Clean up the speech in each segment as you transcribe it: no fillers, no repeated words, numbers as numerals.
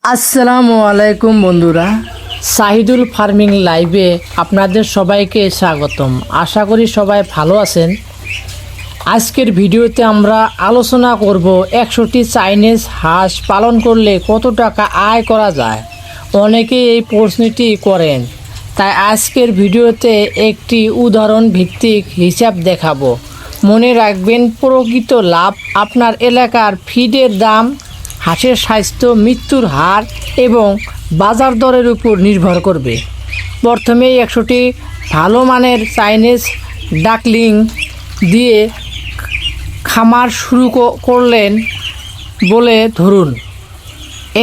আসসালামু আলাইকুম বন্ধুরা, শাহিদুল ফার্মিং লাইভে আপনাদের সবাইকে স্বাগতম। আশা করি সবাই ভালো আছেন। আজকের ভিডিওতে আমরা আলোচনা করব 100টি চাইনিজ হাঁস পালন করলে কত টাকা আয় করা যায়। অনেকেই এই প্রশ্নটি করেন, তাই আজকের ভিডিওতে একটি উদাহরণ ভিত্তিক হিসাব দেখাবো। মনে রাখবেন, প্রকৃত লাভ আপনার এলাকার ফিডের দাম, হাঁসের স্বাস্থ্য, মৃত্যুর হার এবং বাজার দরের উপর নির্ভর করবে। প্রথমে 100টি ভালো মানের চাইনিজ ডাকলিং দিয়ে খামার শুরু করলেন বলে ধরুন।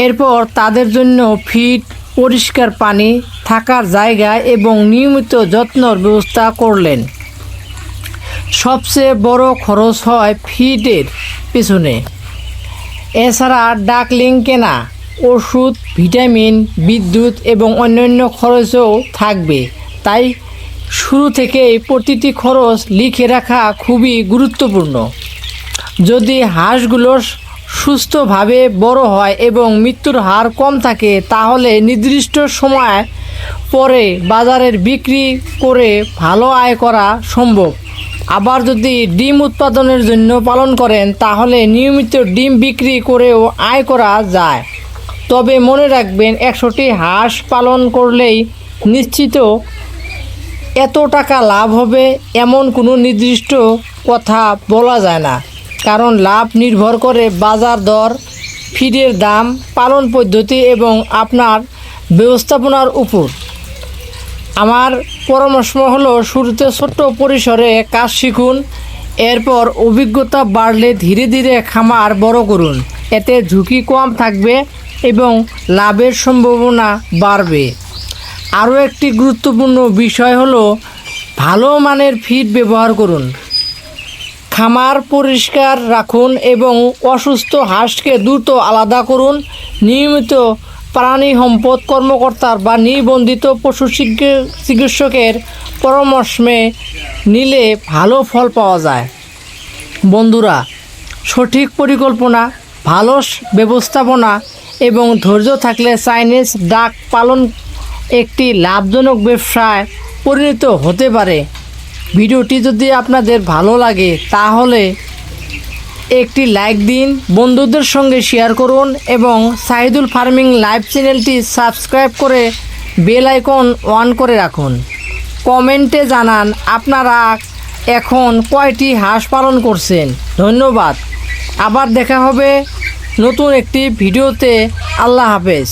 এরপর তাদের জন্য ফিড, পরিষ্কার পানি, থাকার জায়গা এবং নিয়মিত যত্নর ব্যবস্থা করলেন। সবচেয়ে বড় খরচ হয় ফিডের পেছনে। এছাড়া ডাকলিং কেনা, ওষুধ, ভিটামিন, বিদ্যুৎ এবং অন্যান্য খরচও থাকবে। তাই শুরু থেকেই প্রতিটি খরচ লিখে রাখা খুবই গুরুত্বপূর্ণ। যদি হাঁসগুলো সুস্থভাবে বড় হয় এবং মৃত্যুর হার কম থাকে, তাহলে নির্দিষ্ট সময় পরে বাজারের বিক্রি করে ভালো আয় করা সম্ভব। আবার যদি ডিম উৎপাদনের জন্য পালন করেন, তাহলে নিয়মিত ডিম বিক্রি করেও আয় করা যায়। তবে মনে রাখবেন, 100টি হাঁস পালন করলেই নিশ্চিত এত টাকা লাভ হবে এমন কোনো নির্দিষ্ট কথা বলা যায় না, কারণ লাভ নির্ভর করে বাজার দর, ফিডের দাম, পালন পদ্ধতি এবং আপনার ব্যবস্থাপনার উপর। আমার পরামর্শ হলো, শুরুতে ছোট্ট পরিসরে কাজ শিখুন, এরপর অভিজ্ঞতা বাড়লে ধীরে ধীরে খামার বড় করুন। এতে ঝুঁকি কম থাকবে এবং লাভের সম্ভাবনা বাড়বে। আরও একটি গুরুত্বপূর্ণ বিষয় হলো, ভালো মানের ফিড ব্যবহার করুন। খামার পরিষ্কার রাখুন এবং অসুস্থ হাঁসকে দ্রুত আলাদা করুন। নিয়মিত প্রাণী সম্পদ কর্মকর্তার বা নিবন্ধিত পশু চিকিৎসকের পরামর্শ নিলে ভালো ফল পাওয়া যায়। বন্ধুরা, সঠিক পরিকল্পনা, ভালো ব্যবস্থাপনা এবং ধৈর্য থাকলে চাইনিজ ডাক পালন একটি লাভজনক ব্যবসায় পরিণত হতে পারে। ভিডিওটি যদি আপনাদের ভালো লাগে তাহলে একটি লাইক দিন, বন্ধুদের সঙ্গে শেয়ার করুন এবং শাহিদুল ফার্মিং লাইভ চ্যানেলটি সাবস্ক্রাইব করে বেল আইকন অন করে রাখুন। কমেন্টে জানান আপনারা এখন কয়টি হাঁস পালন করছেন। ধন্যবাদ। আবার দেখা হবে নতুন একটি ভিডিওতে। আল্লাহ হাফেজ।